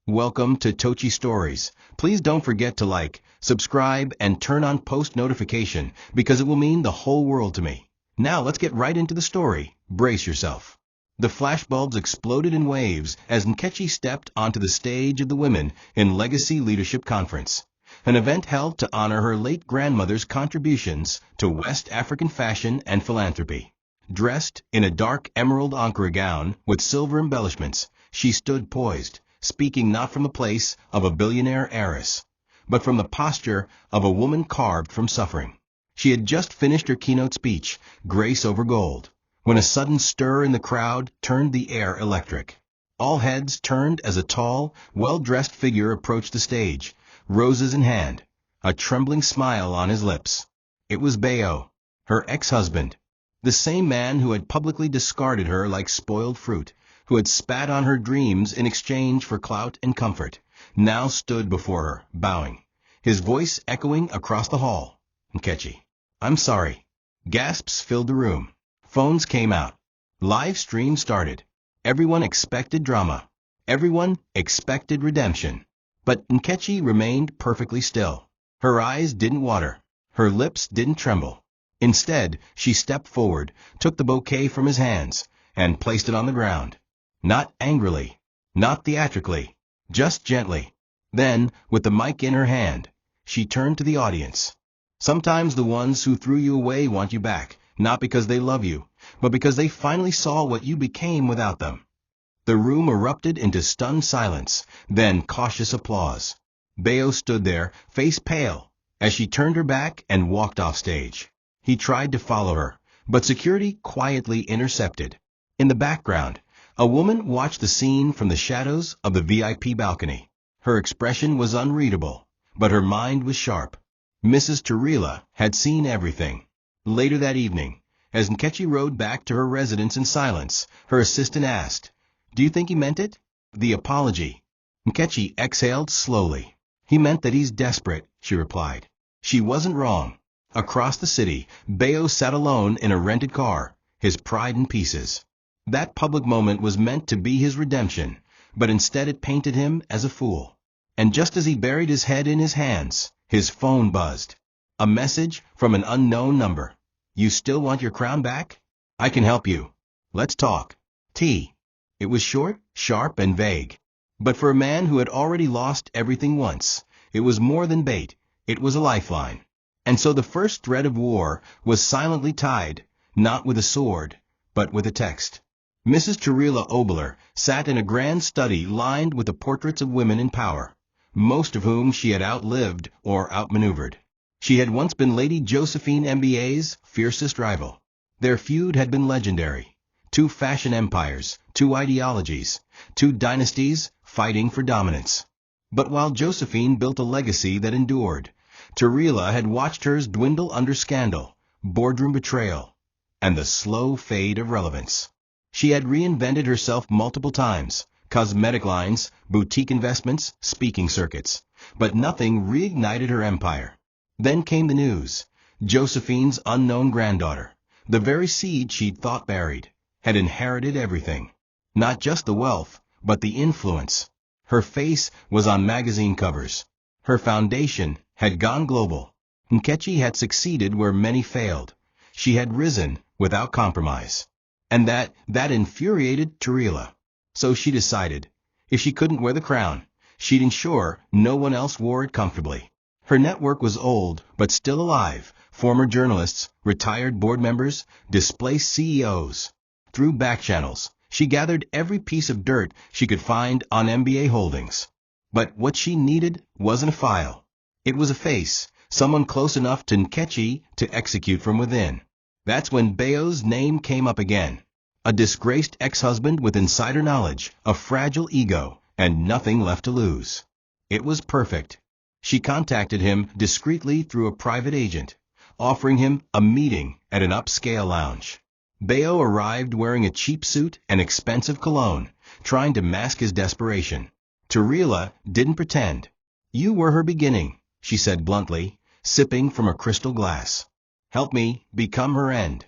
Welcome to Tochi Stories. Please don't forget to like, subscribe, and turn on post notification because it will mean the whole world to me. Now let's get right into the story. Brace yourself. The flashbulbs exploded in waves as Nkechi stepped onto the stage of the Women in Legacy Leadership Conference, an event held to honor her late grandmother's contributions to West African fashion and philanthropy. Dressed in a dark emerald ankara gown with silver embellishments, she stood poised, speaking not from the place of a billionaire heiress, but from the posture of a woman carved from suffering. She had just finished her keynote speech, Grace over Gold, when a sudden stir in the crowd turned the air electric. All heads turned as a tall, well-dressed figure approached the stage, roses in hand, a trembling smile on his lips. It was Bayo, her ex-husband, the same man who had publicly discarded her like spoiled fruit, who had spat on her dreams in exchange for clout and comfort, now stood before her, bowing, his voice echoing across the hall. Nkechi, I'm sorry. Gasps filled the room. Phones came out. Live stream started. Everyone expected drama. Everyone expected redemption. But Nkechi remained perfectly still. Her eyes didn't water. Her lips didn't tremble. Instead, she stepped forward, took the bouquet from his hands, and placed it on the ground. Not angrily, not theatrically, just gently. Then, with the mic in her hand, she turned to the audience. Sometimes the ones who threw you away want you back, not because they love you, but because they finally saw what you became without them. The room erupted into stunned silence, then cautious applause. Bayo stood there, face pale, as she turned her back and walked off stage. He tried to follow her, but security quietly intercepted. In the background, a woman watched the scene from the shadows of the VIP balcony. Her expression was unreadable, but her mind was sharp. Mrs. Turila had seen everything. Later that evening, as Nkechi rode back to her residence in silence, her assistant asked, "Do you think he meant it?" The apology. Nkechi exhaled slowly. "He meant that he's desperate," she replied. She wasn't wrong. Across the city, Bayo sat alone in a rented car, his pride in pieces. That public moment was meant to be his redemption, but instead it painted him as a fool. And just as he buried his head in his hands, his phone buzzed. A message from an unknown number. "You still want your crown back? I can help you. Let's talk. T." It was short, sharp, and vague. But for a man who had already lost everything once, it was more than bait, it was a lifeline. And so the first thread of war was silently tied, not with a sword, but with a text. Mrs. Turila Obeler sat in a grand study lined with the portraits of women in power, most of whom she had outlived or outmaneuvered. She had once been Lady Josephine MBA's fiercest rival. Their feud had been legendary. Two fashion empires, two ideologies, two dynasties fighting for dominance. But while Josephine built a legacy that endured, Turila had watched hers dwindle under scandal, boardroom betrayal, and the slow fade of relevance. She had reinvented herself multiple times, cosmetic lines, boutique investments, speaking circuits, but nothing reignited her empire. Then came the news. Josephine's unknown granddaughter, the very seed she'd thought buried, had inherited everything. Not just the wealth, but the influence. Her face was on magazine covers. Her foundation had gone global. Nkechi had succeeded where many failed. She had risen without compromise. And that infuriated Turila. So she decided, if she couldn't wear the crown, she'd ensure no one else wore it comfortably. Her network was old, but still alive. Former journalists, retired board members, displaced CEOs. Through back channels, she gathered every piece of dirt she could find on MBA holdings. But what she needed wasn't a file. It was a face, someone close enough to Nkechi to execute from within. That's when Bayo's name came up again. A disgraced ex-husband with insider knowledge, a fragile ego, and nothing left to lose. It was perfect. She contacted him discreetly through a private agent, offering him a meeting at an upscale lounge. Bayo arrived wearing a cheap suit and expensive cologne, trying to mask his desperation. Turila didn't pretend. "You were her beginning," she said bluntly, sipping from a crystal glass. "Help me become her end."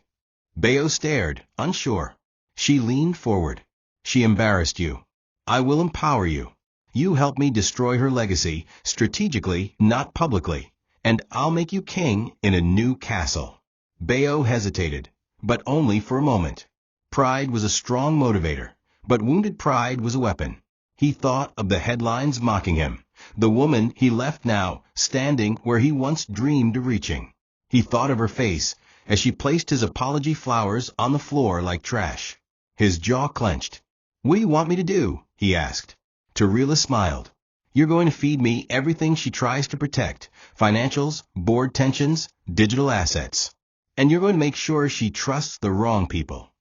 Bayo stared, unsure. She leaned forward. "She embarrassed you. I will empower you." You help me destroy her legacy, strategically, not publicly, and I'll make you king in a new castle. Bayo hesitated, but only for a moment. Pride was a strong motivator, but wounded pride was a weapon. He thought of the headlines mocking him, the woman he left now, standing where he once dreamed of reaching. He thought of her face, as she placed his apology flowers on the floor like trash. His jaw clenched. "What do you want me to do?" he asked. Tarila smiled. "You're going to feed me everything she tries to protect, financials, board tensions, digital assets. And you're going to make sure she trusts the wrong people."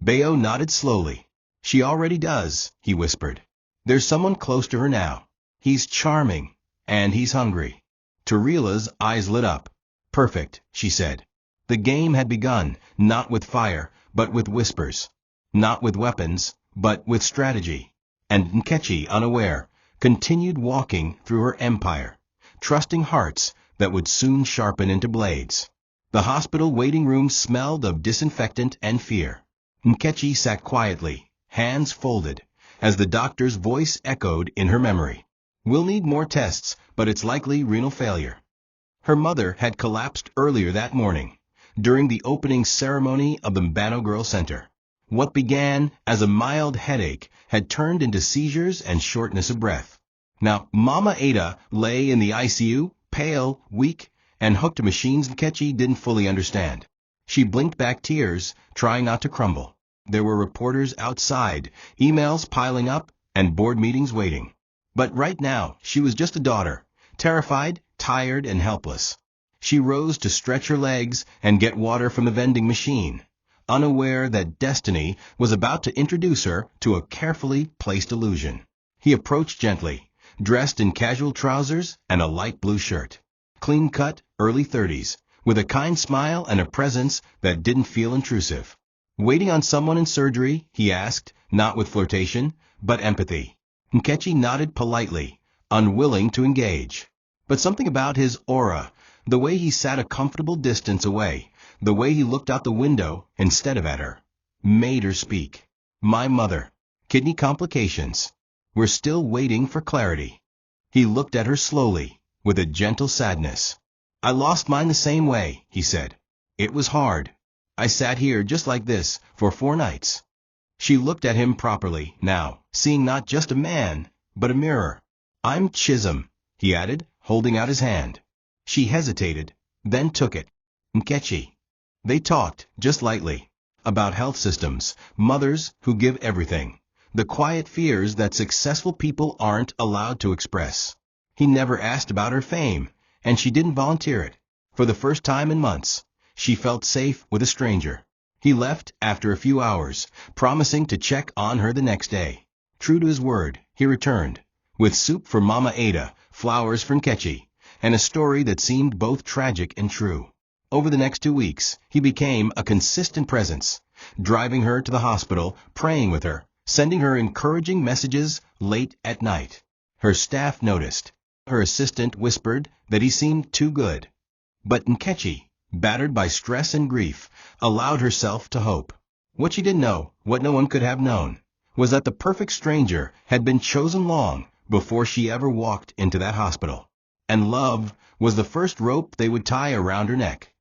Bayo nodded slowly. "She already does," he whispered. "There's someone close to her now. He's charming, and he's hungry." Tarila's eyes lit up. "Perfect," she said. The game had begun, not with fire, but with whispers. Not with weapons, but with strategy. And Nkechi, unaware, continued walking through her empire, trusting hearts that would soon sharpen into blades. The hospital waiting room smelled of disinfectant and fear. Nkechi sat quietly, hands folded, as the doctor's voice echoed in her memory. "We'll need more tests, but it's likely renal failure." Her mother had collapsed earlier that morning, during the opening ceremony of the Mbano Girl Center. What began as a mild headache had turned into seizures and shortness of breath. Now, Mama Ada lay in the ICU, pale, weak, and hooked to machines Nkechi didn't fully understand. She blinked back tears, trying not to crumble. There were reporters outside, emails piling up, and board meetings waiting. But right now, she was just a daughter, terrified, tired, and helpless. She rose to stretch her legs and get water from the vending machine, unaware that destiny was about to introduce her to a carefully placed illusion. He approached gently, dressed in casual trousers and a light blue shirt. Clean-cut, early 30s, with a kind smile and a presence that didn't feel intrusive. "Waiting on someone in surgery?" he asked, not with flirtation, but empathy. Nkechi nodded politely, unwilling to engage. But something about his aura, the way he sat a comfortable distance away, the way he looked out the window instead of at her, made her speak. "My mother. Kidney complications. We're still waiting for clarity." He looked at her slowly, with a gentle sadness. "I lost mine the same way," he said. "It was hard. I sat here just like this for 4 nights." She looked at him properly, now, seeing not just a man, but a mirror. "I'm Chisholm," he added, holding out his hand. She hesitated, then took it. "Nkechi." They talked, just lightly, about health systems, mothers who give everything, the quiet fears that successful people aren't allowed to express. He never asked about her fame, and she didn't volunteer it. For the first time in months, she felt safe with a stranger. He left after a few hours, promising to check on her the next day. True to his word, he returned, with soup for Mama Ada, flowers for Nkechi, and a story that seemed both tragic and true. Over the next 2 weeks, he became a consistent presence, driving her to the hospital, praying with her, sending her encouraging messages late at night. Her staff noticed. Her assistant whispered that he seemed too good. But Nkechi, battered by stress and grief, allowed herself to hope. What she didn't know, what no one could have known, was that the perfect stranger had been chosen long before she ever walked into that hospital. And love was the first rope they would tie around her neck.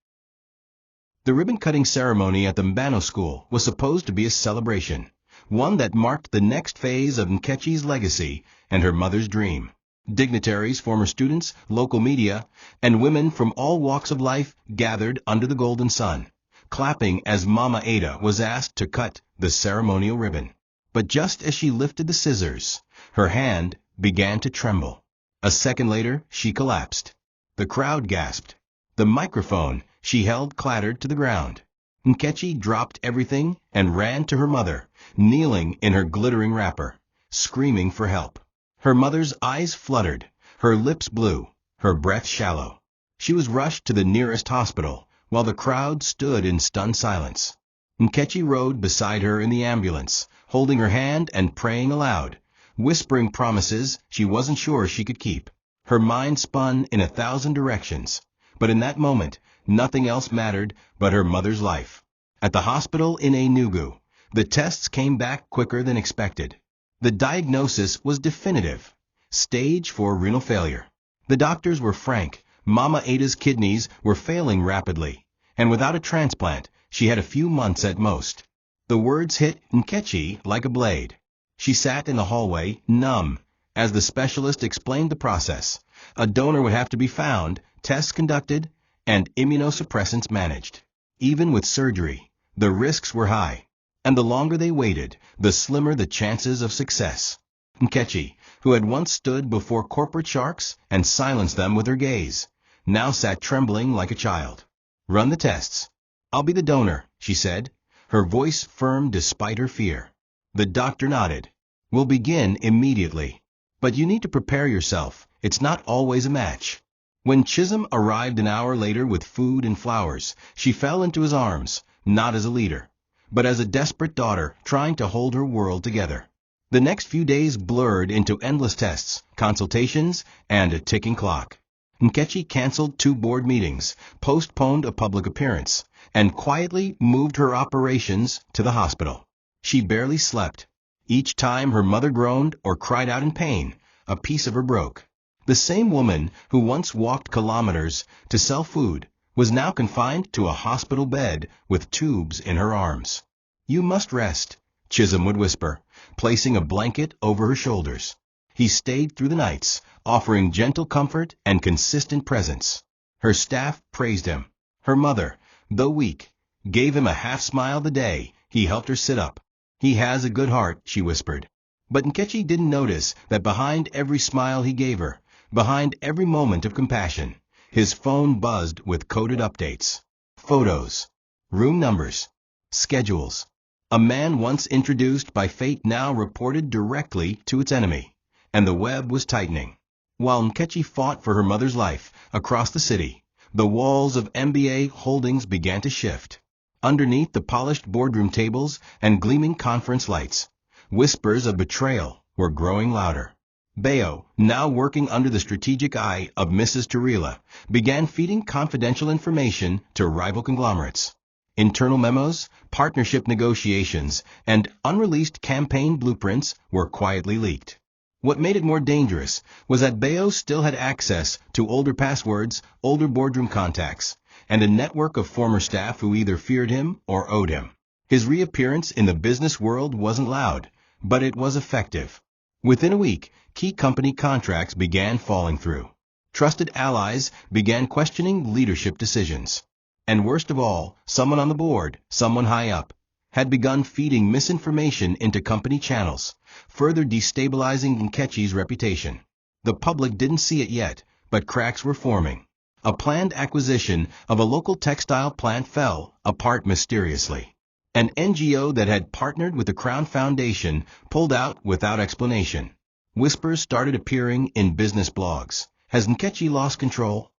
The ribbon-cutting ceremony at the Mbano school was supposed to be a celebration, one that marked the next phase of Nkechi's legacy and her mother's dream. Dignitaries, former students, local media, and women from all walks of life gathered under the golden sun, clapping as Mama Ada was asked to cut the ceremonial ribbon. But just as she lifted the scissors, her hand began to tremble. A second later, she collapsed. The crowd gasped. The microphone she held clattered to the ground. Nkechi dropped everything and ran to her mother, kneeling in her glittering wrapper, screaming for help. Her mother's eyes fluttered, her lips blue, her breath shallow. She was rushed to the nearest hospital, while the crowd stood in stunned silence. Nkechi rode beside her in the ambulance, holding her hand and praying aloud, whispering promises she wasn't sure she could keep. Her mind spun in 1,000 directions, but in that moment, nothing else mattered but her mother's life. At the hospital in Enugu, the tests came back quicker than expected. The diagnosis was definitive. stage 4 renal failure. The doctors were frank. Mama Ada's kidneys were failing rapidly, and without a transplant, she had a few months at most. The words hit Nkechi like a blade. She sat in the hallway, numb, as the specialist explained the process. A donor would have to be found, tests conducted, and immunosuppressants managed. Even with surgery, the risks were high, and the longer they waited, the slimmer the chances of success. Nkechi, who had once stood before corporate sharks and silenced them with her gaze, now sat trembling like a child. "Run the tests. I'll be the donor," she said, her voice firm despite her fear. The doctor nodded. "We'll begin immediately. But you need to prepare yourself. It's not always a match." When Chisholm arrived an hour later with food and flowers, she fell into his arms, not as a leader, but as a desperate daughter trying to hold her world together. The next few days blurred into endless tests, consultations, and a ticking clock. Nkechi canceled 2 board meetings, postponed a public appearance, and quietly moved her operations to the hospital. She barely slept. Each time her mother groaned or cried out in pain, a piece of her broke. The same woman who once walked kilometers to sell food was now confined to a hospital bed with tubes in her arms. "You must rest," Chisholm would whisper, placing a blanket over her shoulders. He stayed through the nights, offering gentle comfort and consistent presence. Her staff praised him. Her mother, though weak, gave him a half-smile the day he helped her sit up. "He has a good heart," she whispered. But Nkechi didn't notice that behind every smile he gave her, behind every moment of compassion, his phone buzzed with coded updates. Photos, room numbers, schedules. A man once introduced by fate now reported directly to its enemy, and the web was tightening. While Nkechi fought for her mother's life across the city, the walls of MBA Holdings began to shift. Underneath the polished boardroom tables and gleaming conference lights, whispers of betrayal were growing louder. Bayo, now working under the strategic eye of Mrs. Turila, began feeding confidential information to rival conglomerates. Internal memos, partnership negotiations, and unreleased campaign blueprints were quietly leaked. What made it more dangerous was that Bayo still had access to older passwords, older boardroom contacts, and a network of former staff who either feared him or owed him. His reappearance in the business world wasn't loud, but it was effective. Within a week, key company contracts began falling through. Trusted allies began questioning leadership decisions. And worst of all, someone on the board, someone high up, had begun feeding misinformation into company channels, further destabilizing Nkechi's reputation. The public didn't see it yet, but cracks were forming. A planned acquisition of a local textile plant fell apart mysteriously. An NGO that had partnered with the Crown Foundation pulled out without explanation. Whispers started appearing in business blogs. Has Nkechi lost control?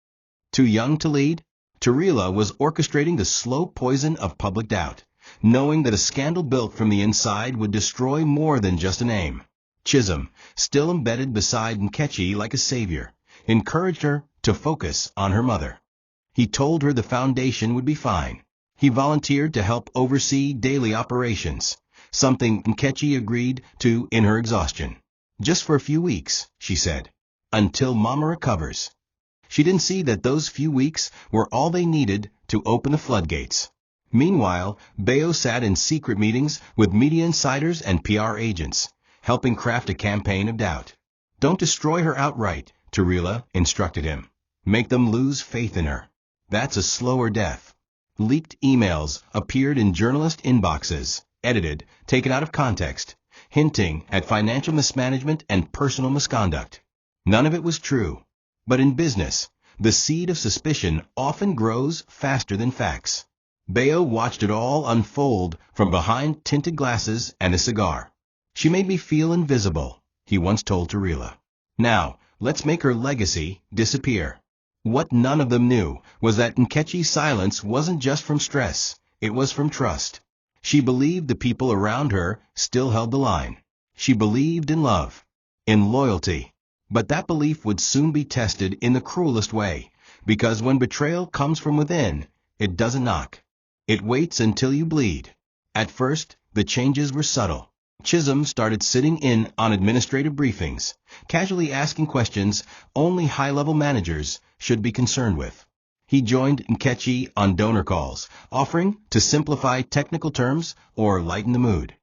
Too young to lead? Turila was orchestrating the slow poison of public doubt, knowing that a scandal built from the inside would destroy more than just a name. Chisholm, still embedded beside Nkechi like a savior, encouraged her to focus on her mother. He told her the foundation would be fine. He volunteered to help oversee daily operations, something Nkechi agreed to in her exhaustion. "Just for a few weeks," she said, "until Mama recovers." She didn't see that those few weeks were all they needed to open the floodgates. Meanwhile, Bayo sat in secret meetings with media insiders and PR agents, helping craft a campaign of doubt. "Don't destroy her outright," Turila instructed him. "Make them lose faith in her. That's a slower death." Leaked emails appeared in journalist inboxes, edited, taken out of context, hinting at financial mismanagement and personal misconduct. None of it was true. But in business, the seed of suspicion often grows faster than facts. Bayo watched it all unfold from behind tinted glasses and a cigar. "She made me feel invisible," he once told Turila. "Now, let's make her legacy disappear." What none of them knew was that Nkechi's silence wasn't just from stress, it was from trust. She believed the people around her still held the line. She believed in love, in loyalty. But that belief would soon be tested in the cruelest way, because when betrayal comes from within, it doesn't knock. It waits until you bleed. At first, the changes were subtle. Chisholm started sitting in on administrative briefings, casually asking questions only high-level managers should be concerned with. He joined Nkechi on donor calls, offering to simplify technical terms or lighten the mood.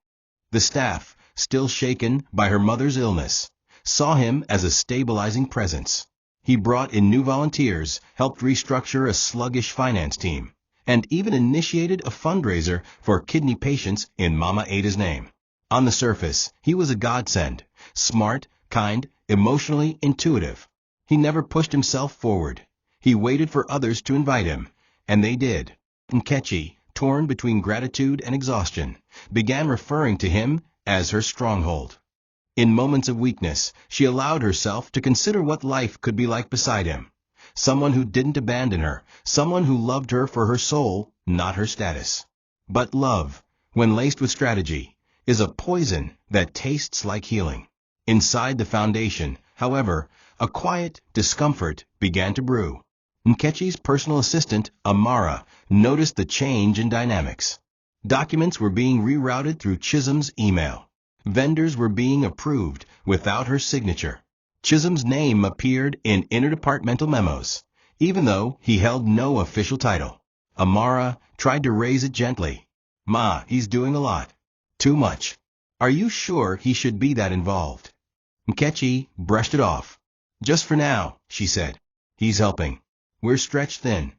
The staff, still shaken by her mother's illness, saw him as a stabilizing presence. He brought in new volunteers, helped restructure a sluggish finance team, and even initiated a fundraiser for kidney patients in Mama Ada's name. On the surface, he was a godsend, smart, kind, emotionally intuitive. He never pushed himself forward. He waited for others to invite him, and they did. Nkechi, torn between gratitude and exhaustion, began referring to him as her stronghold. In moments of weakness, she allowed herself to consider what life could be like beside him. Someone who didn't abandon her, someone who loved her for her soul, not her status. But love, when laced with strategy, is a poison that tastes like healing. Inside the foundation, however, a quiet discomfort began to brew. Nkechi's personal assistant, Amara, noticed the change in dynamics. Documents were being rerouted through Chisholm's email. Vendors were being approved without her signature. Chisholm's name appeared in interdepartmental memos, even though he held no official title. Amara tried to raise it gently. "Ma, he's doing a lot. Too much. Are you sure he should be that involved?" Nkechi brushed it off. "Just for now," she said. "He's helping. We're stretched thin."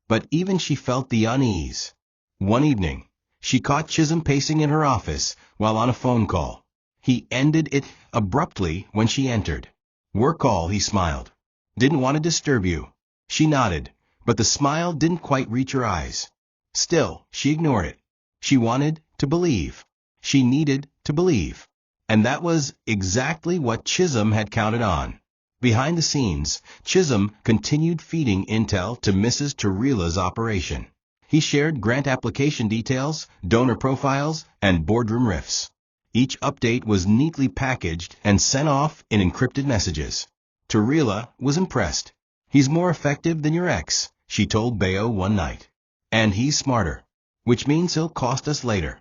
But even she felt the unease. One evening, she caught Chisholm pacing in her office while on a phone call. He ended it abruptly when she entered. "Work call," he smiled. "Didn't want to disturb you." She nodded, but the smile didn't quite reach her eyes. Still, she ignored it. She wanted to believe. She needed to believe. And that was exactly what Chisholm had counted on. Behind the scenes, Chisholm continued feeding intel to Mrs. Turila's operation. He shared grant application details, donor profiles, and boardroom riffs. Each update was neatly packaged and sent off in encrypted messages. Turila was impressed. "He's more effective than your ex," she told Bayo one night. "And he's smarter, which means he'll cost us later."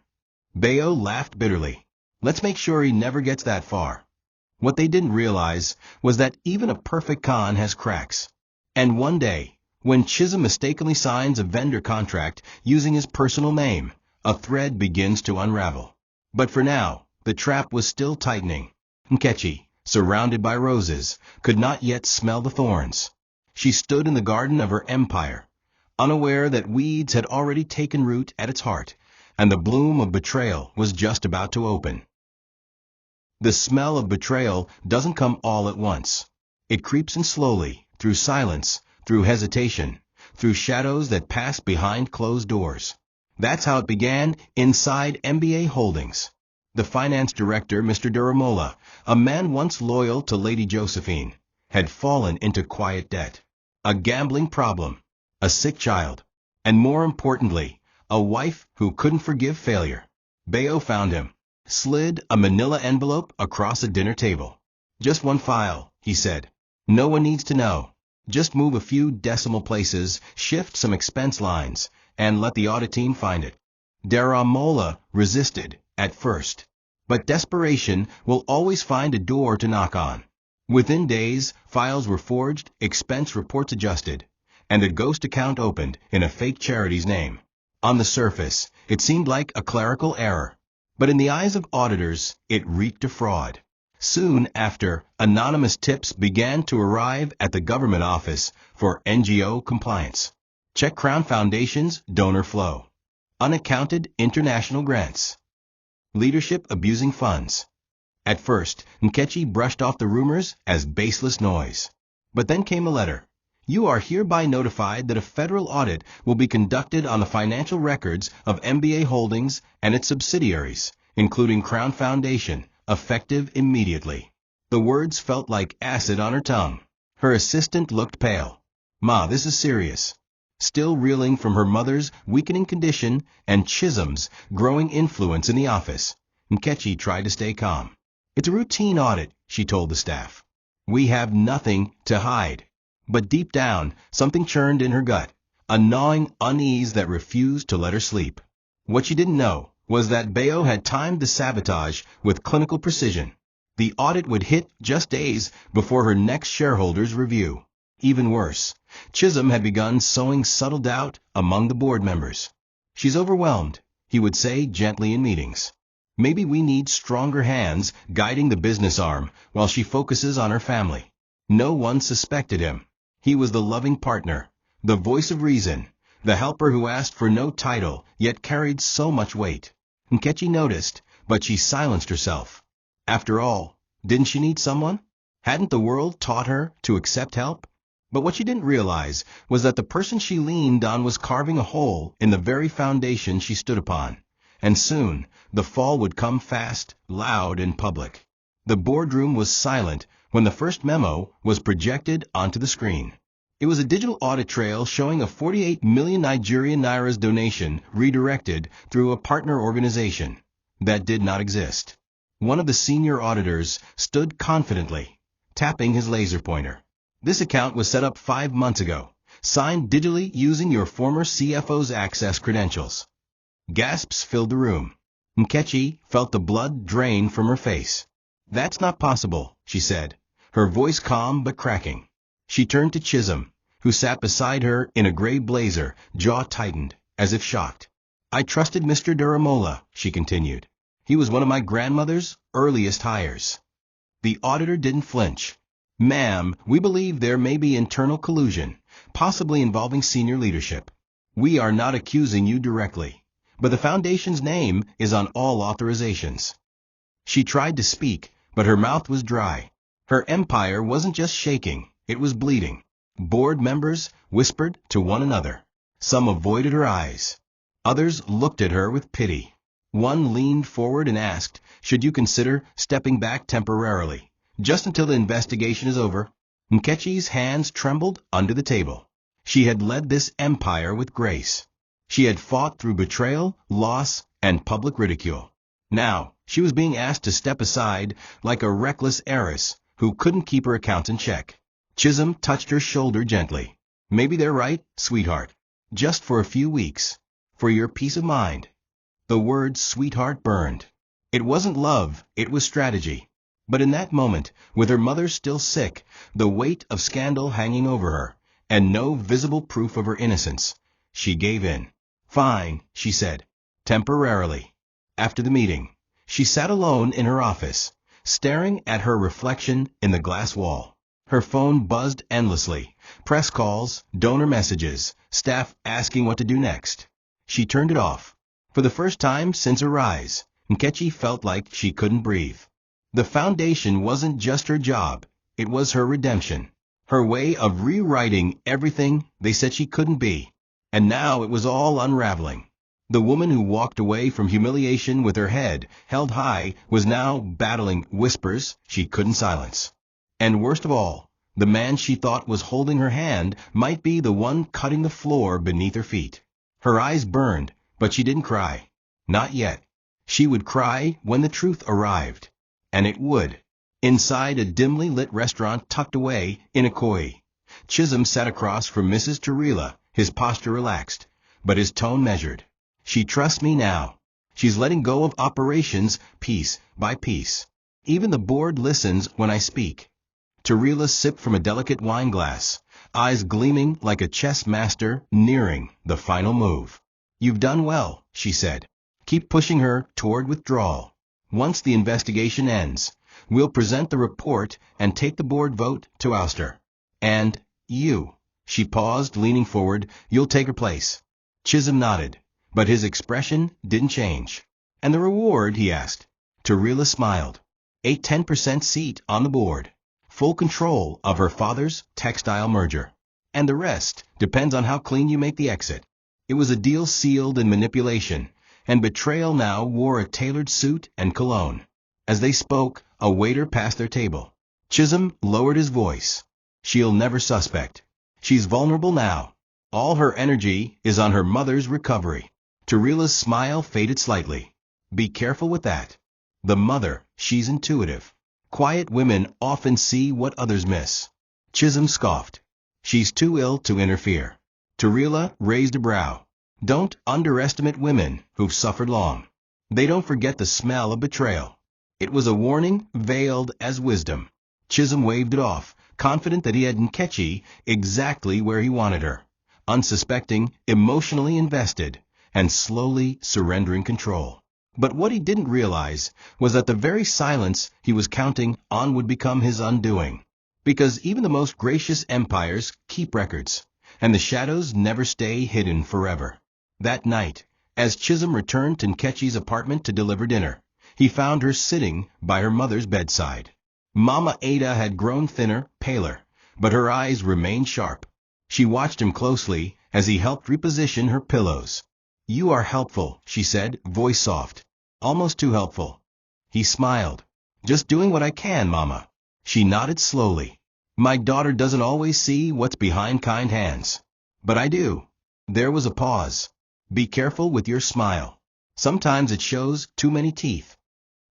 Bayo laughed bitterly. "Let's make sure he never gets that far." What they didn't realize was that even a perfect con has cracks. And one day, when Chisholm mistakenly signs a vendor contract using his personal name, a thread begins to unravel. But for now, the trap was still tightening. Nkechi, surrounded by roses, could not yet smell the thorns. She stood in the garden of her empire, unaware that weeds had already taken root at its heart, and the bloom of betrayal was just about to open. The smell of betrayal doesn't come all at once. It creeps in slowly, through silence, through hesitation, through shadows that pass behind closed doors. That's how it began inside MBA Holdings. The finance director, Mr. Duramola, a man once loyal to Lady Josephine, had fallen into quiet debt. A gambling problem, a sick child, and more importantly, a wife who couldn't forgive failure. Bayo found him, slid a manila envelope across a dinner table. "Just one file," he said. "No one needs to know. Just move a few decimal places, shift some expense lines, and let the audit team find it." Daramola resisted at first, but desperation will always find a door to knock on. Within days, files were forged, expense reports adjusted, and a ghost account opened in a fake charity's name. On the surface, it seemed like a clerical error, but in the eyes of auditors, it reeked of fraud. Soon after, anonymous tips began to arrive at the government office for NGO compliance. Check Crown Foundation's donor flow. Unaccounted international grants. Leadership abusing funds. At first, Nkechi brushed off the rumors as baseless noise. But then came a letter. "You are hereby notified that a federal audit will be conducted on the financial records of MBA Holdings and its subsidiaries, including Crown Foundation, effective immediately." The words felt like acid on her tongue. Her assistant looked pale. "Ma, this is serious." Still reeling from her mother's weakening condition and Chisholm's growing influence in the office, Nkechi tried to stay calm. "It's a routine audit," she told the staff. "We have nothing to hide." But deep down, something churned in her gut, a gnawing unease that refused to let her sleep. What she didn't know was that Bayo had timed the sabotage with clinical precision. The audit would hit just days before her next shareholders' review. Even worse, Chisholm had begun sowing subtle doubt among the board members. "She's overwhelmed," he would say gently in meetings. "Maybe we need stronger hands guiding the business arm while she focuses on her family." No one suspected him. He was the loving partner, the voice of reason, the helper who asked for no title yet carried so much weight. Nkechi noticed, but she silenced herself. After all, didn't she need someone? Hadn't the world taught her to accept help? But what she didn't realize was that the person she leaned on was carving a hole in the very foundation she stood upon. And soon, the fall would come fast, loud, and public. The boardroom was silent when the first memo was projected onto the screen. It was a digital audit trail showing a 48 million Nigerian nairas donation redirected through a partner organization that did not exist. One of the senior auditors stood confidently, tapping his laser pointer. "This account was set up 5 months ago, signed digitally using your former CFO's access credentials." Gasps filled the room. Nkechi felt the blood drain from her face. "That's not possible," she said, her voice calm but cracking. She turned to Chisholm, who sat beside her in a gray blazer, jaw tightened, as if shocked. "I trusted Mr. Duramola," she continued. "He was one of my grandmother's earliest hires." The auditor didn't flinch. "Ma'am, we believe there may be internal collusion, possibly involving senior leadership. We are not accusing you directly, but the foundation's name is on all authorizations." She tried to speak, but her mouth was dry. Her empire wasn't just shaking, it was bleeding. Board members whispered to one another. Some avoided her eyes. Others looked at her with pity. One leaned forward and asked, "Should you consider stepping back temporarily, just until the investigation is over?" Nkechi's hands trembled under the table. She had led this empire with grace. She had fought through betrayal, loss, and public ridicule. Now, she was being asked to step aside like a reckless heiress who couldn't keep her accounts in check. Chisholm touched her shoulder gently. "Maybe they're right, sweetheart. Just for a few weeks. For your peace of mind." The word sweetheart burned. It wasn't love, it was strategy. But in that moment, with her mother still sick, the weight of scandal hanging over her, and no visible proof of her innocence, she gave in. "Fine," she said, temporarily. After the meeting, she sat alone in her office, staring at her reflection in the glass wall. Her phone buzzed endlessly. Press calls, donor messages, staff asking what to do next. She turned it off. For the first time since her rise, Nkechi felt like she couldn't breathe. The foundation wasn't just her job, it was her redemption. Her way of rewriting everything they said she couldn't be. And now it was all unraveling. The woman who walked away from humiliation with her head held high was now battling whispers she couldn't silence. And worst of all, the man she thought was holding her hand might be the one cutting the floor beneath her feet. Her eyes burned, but she didn't cry. Not yet. She would cry when the truth arrived. And it would. Inside a dimly lit restaurant tucked away in a koi, Chisholm sat across from Mrs. Tarila, his posture relaxed, but his tone measured. "She trusts me now. She's letting go of operations piece by piece. Even the board listens when I speak." Tarila sipped from a delicate wine glass, eyes gleaming like a chess master nearing the final move. "You've done well," she said. "Keep pushing her toward withdrawal. Once the investigation ends, we'll present the report and take the board vote to oust her. And you," she paused, leaning forward, "you'll take her place." Chisholm nodded, but his expression didn't change. "And the reward?" he asked. Tarila smiled. "A 10% seat on the board. Full control of her father's textile merger. And the rest depends on how clean you make the exit." It was a deal sealed in manipulation, and betrayal now wore a tailored suit and cologne. As they spoke, a waiter passed their table. Chisholm lowered his voice. "She'll never suspect. She's vulnerable now. All her energy is on her mother's recovery." Tarila's smile faded slightly. "Be careful with that. The mother, she's intuitive. Quiet women often see what others miss." Chisholm scoffed. "She's too ill to interfere." Tarila raised a brow. "Don't underestimate women who've suffered long." They don't forget the smell of betrayal. It was a warning veiled as wisdom. Chisholm waved it off, confident that he had Nkechi exactly where he wanted her, unsuspecting, emotionally invested, and slowly surrendering control. But what he didn't realize was that the very silence he was counting on would become his undoing. Because even the most gracious empires keep records, and the shadows never stay hidden forever. That night, as Chisholm returned to Nkechi's apartment to deliver dinner, he found her sitting by her mother's bedside. Mama Ada had grown thinner, paler, but her eyes remained sharp. She watched him closely as he helped reposition her pillows. "You are helpful," she said, voice soft. "Almost too helpful." He smiled. "Just doing what I can, Mama." She nodded slowly. "My daughter doesn't always see what's behind kind hands. But I do." There was a pause. "Be careful with your smile. Sometimes it shows too many teeth."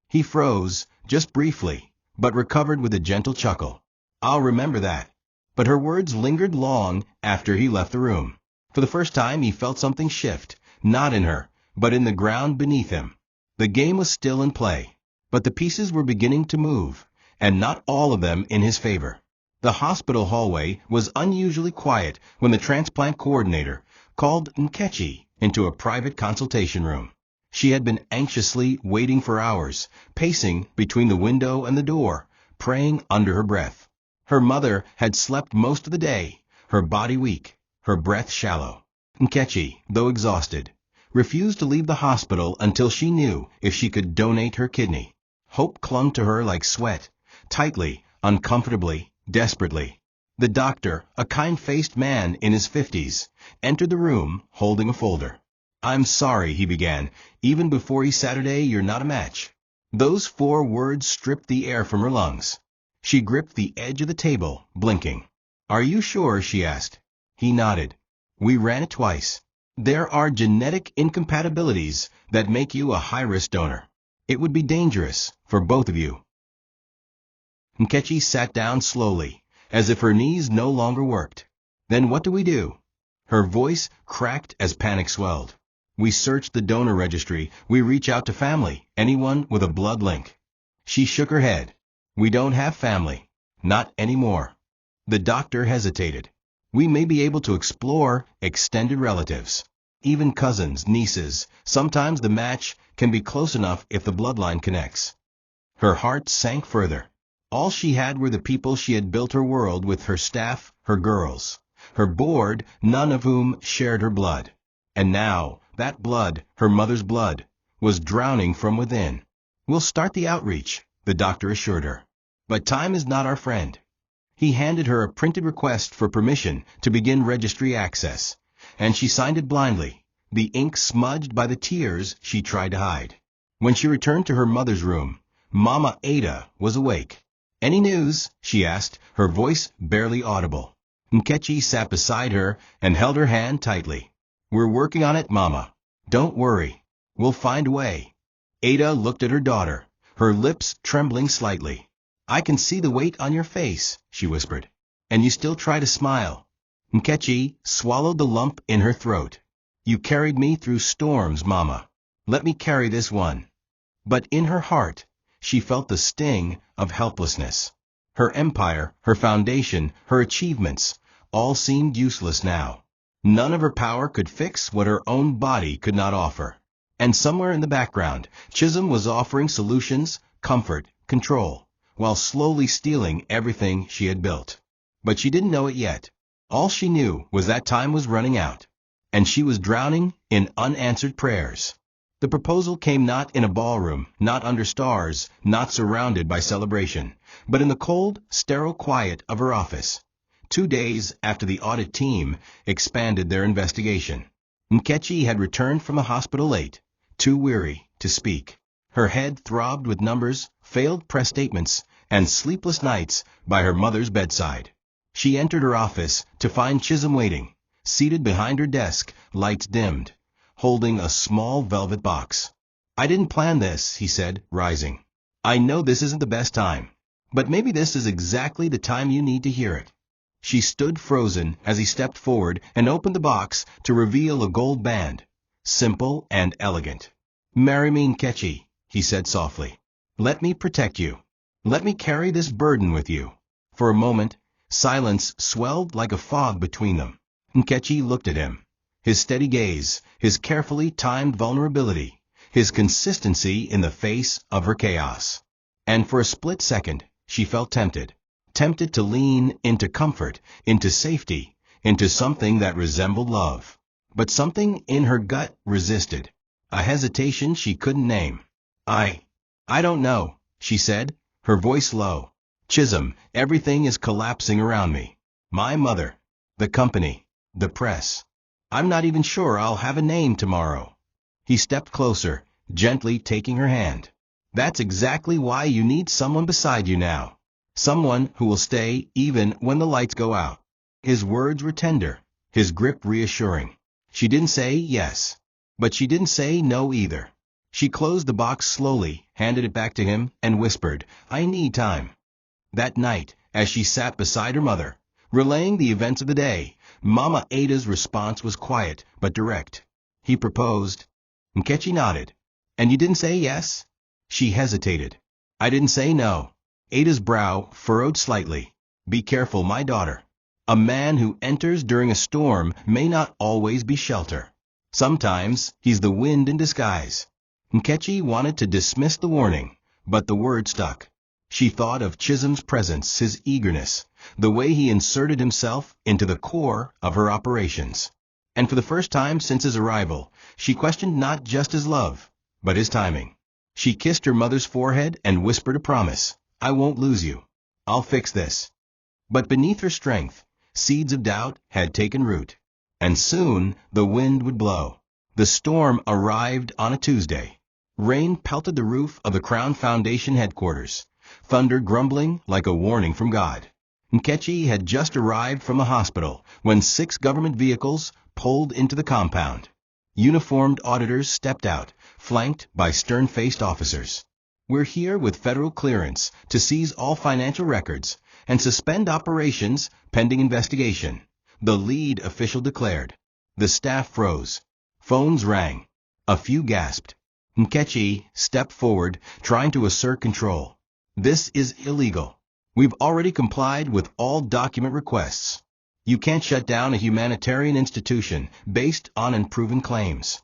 He froze, just briefly, but recovered with a gentle chuckle. "I'll remember that." But her words lingered long after he left the room. For the first time he felt something shift, not in her, but in the ground beneath him. The game was still in play, but the pieces were beginning to move, and not all of them in his favor. The hospital hallway was unusually quiet when the transplant coordinator called Nkechi into a private consultation room. She had been anxiously waiting for hours, pacing between the window and the door, praying under her breath. Her mother had slept most of the day, her body weak, her breath shallow. Nkechi, though exhausted, refused to leave the hospital until she knew if she could donate her kidney. Hope clung to her like sweat, tightly, uncomfortably, desperately. The doctor, a kind-faced man in his 50s, entered the room holding a folder. "I'm sorry," he began. "Even before Saturday, you're not a match." Those 4 words stripped the air from her lungs. She gripped the edge of the table, blinking. "Are you sure?" she asked. He nodded. "We ran it twice. There are genetic incompatibilities that make you a high-risk donor. It would be dangerous for both of you." Nkechi sat down slowly, as if her knees no longer worked. "Then what do we do?" Her voice cracked as panic swelled. "We search the donor registry. We reach out to family, anyone with a blood link." She shook her head. "We don't have family. Not anymore." The doctor hesitated. "We may be able to explore extended relatives. Even cousins, nieces. Sometimes the match can be close enough if the bloodline connects." Her heart sank further. All she had were the people she had built her world with, her staff, her girls, her board, none of whom shared her blood. And now, that blood, her mother's blood, was drowning from within. "We'll start the outreach," the doctor assured her. "But time is not our friend." He handed her a printed request for permission to begin registry access, and she signed it blindly, the ink smudged by the tears she tried to hide. When she returned to her mother's room, Mama Ada was awake. "Any news?" she asked, her voice barely audible. Nkechi sat beside her and held her hand tightly. "We're working on it, Mama. Don't worry. We'll find a way." Ada looked at her daughter, her lips trembling slightly. "I can see the weight on your face," she whispered. "And you still try to smile." Nkechi swallowed the lump in her throat. "You carried me through storms, Mama. Let me carry this one." But in her heart, she felt the sting of helplessness. Her empire, her foundation, her achievements, all seemed useless now. None of her power could fix what her own body could not offer. And somewhere in the background, Chisholm was offering solutions, comfort, control, while slowly stealing everything she had built. But she didn't know it yet. All she knew was that time was running out, and she was drowning in unanswered prayers. The proposal came not in a ballroom, not under stars, not surrounded by celebration, but in the cold, sterile quiet of her office, 2 days after the audit team expanded their investigation. Nkechi had returned from the hospital late, too weary to speak. Her head throbbed with numbers, failed press statements, and sleepless nights by her mother's bedside. She entered her office to find Chisholm waiting, seated behind her desk, lights dimmed, holding a small velvet box. "I didn't plan this," he said, rising. "I know this isn't the best time, but maybe this is exactly the time you need to hear it." She stood frozen as he stepped forward and opened the box to reveal a gold band, simple and elegant. Marry me, Nkechi, he said softly. Let me protect you. Let me carry this burden with you. For a moment, silence swelled like a fog between them. Nkechi looked at him. His steady gaze, his carefully timed vulnerability, his consistency in the face of her chaos. And for a split second, she felt tempted. Tempted to lean into comfort, into safety, into something that resembled love. But something in her gut resisted. A hesitation she couldn't name. I don't know, she said, her voice low. Chisholm, everything is collapsing around me. My mother, the company, the press. I'm not even sure I'll have a name tomorrow. He stepped closer, gently taking her hand. That's exactly why you need someone beside you now. Someone who will stay even when the lights go out. His words were tender, his grip reassuring. She didn't say yes, but she didn't say no either. She closed the box slowly, handed it back to him, and whispered, I need time. That night, as she sat beside her mother, relaying the events of the day, Mama Ada's response was quiet but direct. He proposed. Nkechi nodded. And you didn't say yes? She hesitated. I didn't say no. Ada's brow furrowed slightly. Be careful, my daughter. A man who enters during a storm may not always be shelter. Sometimes he's the wind in disguise. Nkechi wanted to dismiss the warning, but the word stuck. She thought of Chisholm's presence, his eagerness, the way he inserted himself into the core of her operations. And for the first time since his arrival, she questioned not just his love, but his timing. She kissed her mother's forehead and whispered a promise. I won't lose you. I'll fix this. But beneath her strength, seeds of doubt had taken root. And soon the wind would blow. The storm arrived on a Tuesday. Rain pelted the roof of the Crown Foundation headquarters, thunder grumbling like a warning from God. Nkechi had just arrived from the hospital when 6 government vehicles pulled into the compound. Uniformed auditors stepped out, flanked by stern-faced officers. We're here with federal clearance to seize all financial records and suspend operations pending investigation, the lead official declared. The staff froze. Phones rang. A few gasped. Nkechi stepped forward, trying to assert control. This is illegal. We've already complied with all document requests. You can't shut down a humanitarian institution based on unproven claims.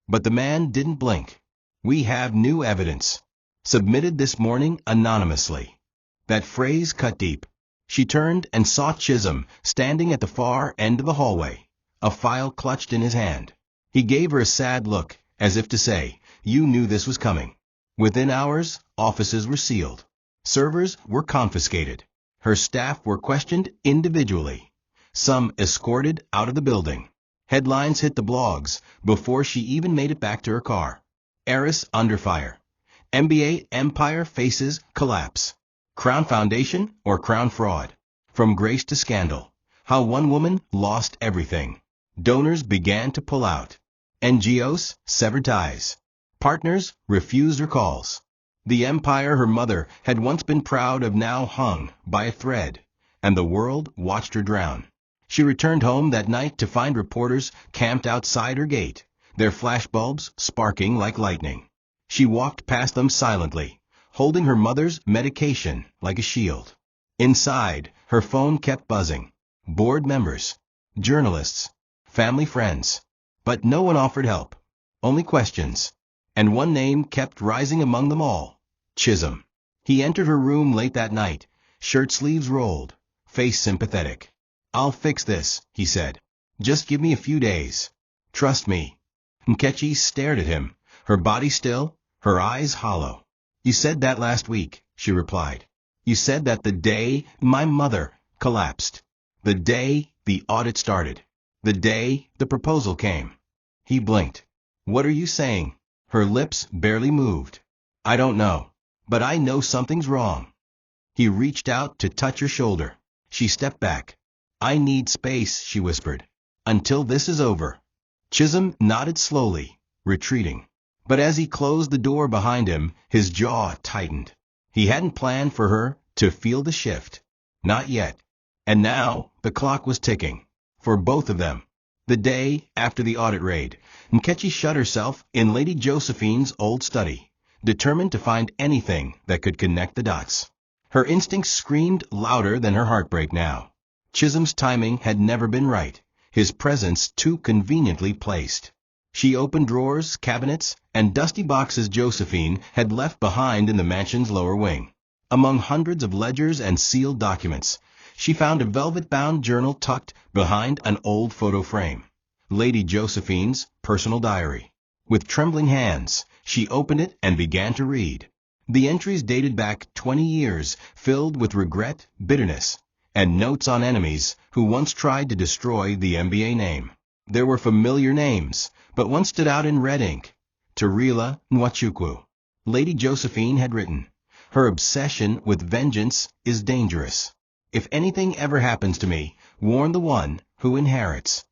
But the man didn't blink. We have new evidence. Submitted this morning anonymously. That phrase cut deep. She turned and saw Chisholm standing at the far end of the hallway, a file clutched in his hand. He gave her a sad look, as if to say, you knew this was coming. Within hours, offices were sealed. Servers were confiscated. Her staff were questioned individually. Some escorted out of the building. Headlines hit the blogs before she even made it back to her car. Heiress under fire. MBA empire faces collapse. Crown Foundation or Crown fraud? From grace to scandal. How one woman lost everything. Donors began to pull out. NGOs severed ties. Partners refused her calls. The empire her mother had once been proud of now hung by a thread, and the world watched her drown. She returned home that night to find reporters camped outside her gate, their flashbulbs sparking like lightning. She walked past them silently, holding her mother's medication like a shield. Inside, her phone kept buzzing. Board members, journalists, family friends. But no one offered help. Only questions. And one name kept rising among them all. Chisholm. He entered her room late that night, shirt sleeves rolled, face sympathetic. I'll fix this, he said. Just give me a few days. Trust me. Nkechi stared at him, her body still, her eyes hollow. You said that last week, she replied. You said that the day my mother collapsed. The day the audit started. The day the proposal came. He blinked. What are you saying? Her lips barely moved. I don't know. But I know something's wrong. He reached out to touch her shoulder. She stepped back. I need space, she whispered. Until this is over. Chisholm nodded slowly, retreating. But as he closed the door behind him, his jaw tightened. He hadn't planned for her to feel the shift. Not yet. And now, the clock was ticking. For both of them. The day after the audit raid, Nkechi shut herself in Lady Josephine's old study, determined to find anything that could connect the dots. Her instincts screamed louder than her heartbreak now. Chisholm's timing had never been right, his presence too conveniently placed. She opened drawers, cabinets, and dusty boxes Josephine had left behind in the mansion's lower wing. Among hundreds of ledgers and sealed documents, she found a velvet-bound journal tucked behind an old photo frame. Lady Josephine's personal diary. With trembling hands, she opened it and began to read. The entries dated back 20 years, filled with regret, bitterness, and notes on enemies who once tried to destroy the MBA name. There were familiar names, but one stood out in red ink. Tarila Nwachukwu. Lady Josephine had written, "Her obsession with vengeance is dangerous. If anything ever happens to me, warn the one who inherits."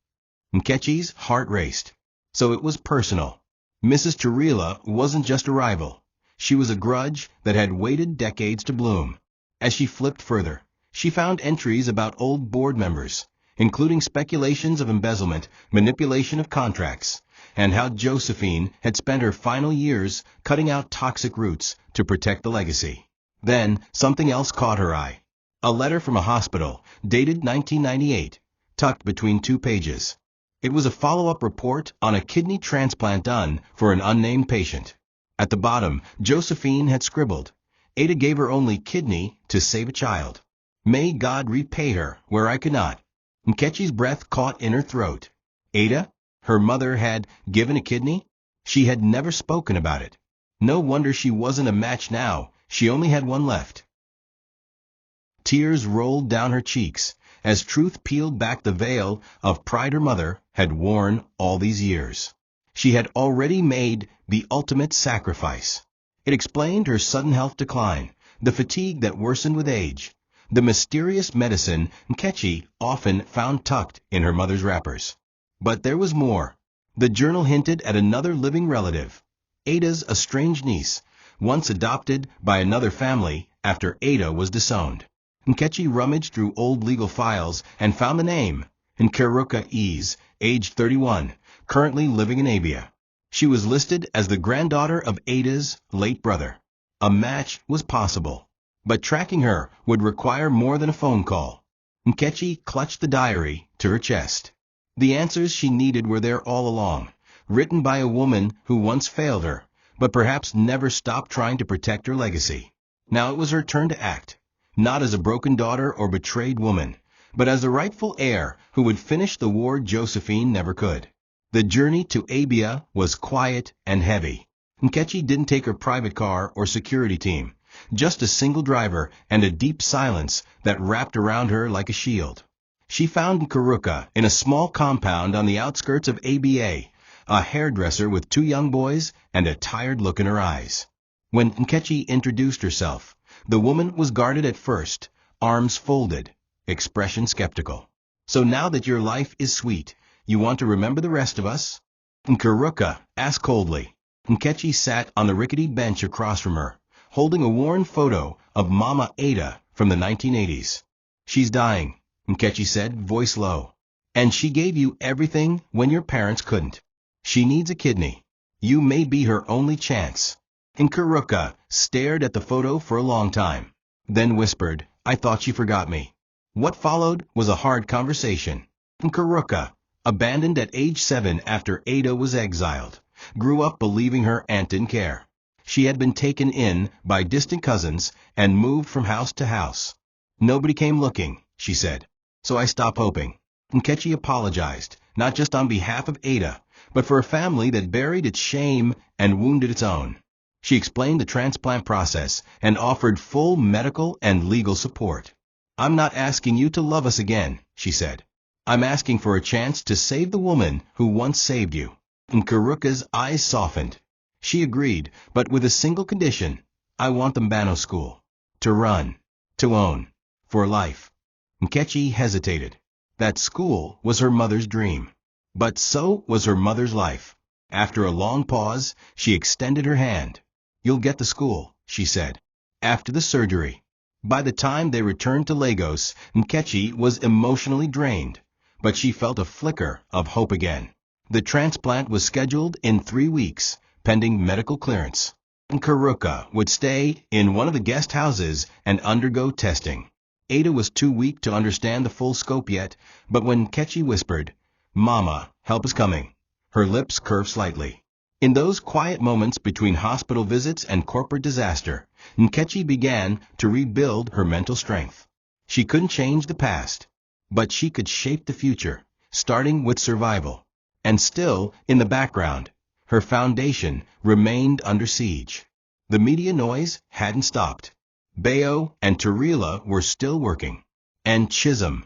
Nkechi's heart raced. So it was personal. Mrs. Tarila wasn't just a rival. She was a grudge that had waited decades to bloom. As she flipped further, she found entries about old board members, including speculations of embezzlement, manipulation of contracts, and how Josephine had spent her final years cutting out toxic roots to protect the legacy. Then, something else caught her eye. A letter from a hospital, dated 1998, tucked between 2 pages. It was a follow-up report on a kidney transplant done for an unnamed patient. At the bottom, Josephine had scribbled, "Ada gave her only kidney to save a child. May God repay her where I could not." Nkechi's breath caught in her throat. Ada? Her mother had given a kidney? She had never spoken about it. No wonder she wasn't a match now. She only had one left. Tears rolled down her cheeks as truth peeled back the veil of pride her mother had worn all these years. She had already made the ultimate sacrifice. It explained her sudden health decline, the fatigue that worsened with age, the mysterious medicine Nkechi often found tucked in her mother's wrappers. But there was more. The journal hinted at another living relative, Ada's estranged niece, once adopted by another family after Ada was disowned. Nkechi rummaged through old legal files and found the name, Nkeruka Ease, aged 31, currently living in Abia. She was listed as the granddaughter of Ada's late brother. A match was possible, but tracking her would require more than a phone call. Nkechi clutched the diary to her chest. The answers she needed were there all along, written by a woman who once failed her, but perhaps never stopped trying to protect her legacy. Now it was her turn to act. Not as a broken daughter or betrayed woman, but as the rightful heir who would finish the war Josephine never could. The journey to Abia was quiet and heavy. Nkechi didn't take her private car or security team, just a single driver and a deep silence that wrapped around her like a shield. She found Nkeruka in a small compound on the outskirts of Aba, a hairdresser with 2 young boys and a tired look in her eyes. When Nkechi introduced herself, the woman was guarded at first, arms folded, expression skeptical. "So now that your life is sweet, you want to remember the rest of us?" Nkeruka asked coldly. Nkechi sat on the rickety bench across from her, holding a worn photo of Mama Ada from the 1980s. "She's dying," Nkechi said, voice low. "And she gave you everything when your parents couldn't. She needs a kidney. You may be her only chance." Nkeruka stared at the photo for a long time, then whispered, "I thought she forgot me." What followed was a hard conversation. Nkeruka, abandoned at age 7 after Ada was exiled, grew up believing her aunt didn't care. She had been taken in by distant cousins and moved from house to house. "Nobody came looking," she said, "so I stopped hoping." Nkechi apologized, not just on behalf of Ada, but for a family that buried its shame and wounded its own. She explained the transplant process and offered full medical and legal support. "I'm not asking you to love us again," she said. "I'm asking for a chance to save the woman who once saved you." Nkeruka's eyes softened. She agreed, but with a single condition: "I want the Mbano school. To run. To own. For life." Nkechi hesitated. That school was her mother's dream. But so was her mother's life. After a long pause, she extended her hand. "You'll get the school," she said. "After the surgery." By the time they returned to Lagos, Nkechi was emotionally drained. but she felt a flicker of hope again. The transplant was scheduled in 3 weeks, pending medical clearance. Nkechi would stay in one of the guest houses and undergo testing. Ada was too weak to understand the full scope yet, but when Nkechi whispered, "Mama, help is coming," her lips curved slightly. In those quiet moments between hospital visits and corporate disaster, Nkechi began to rebuild her mental strength. She couldn't change the past, but she could shape the future, starting with survival. And still, in the background, her foundation remained under siege. The media noise hadn't stopped. Bayo and Tarila were still working. And Chisholm,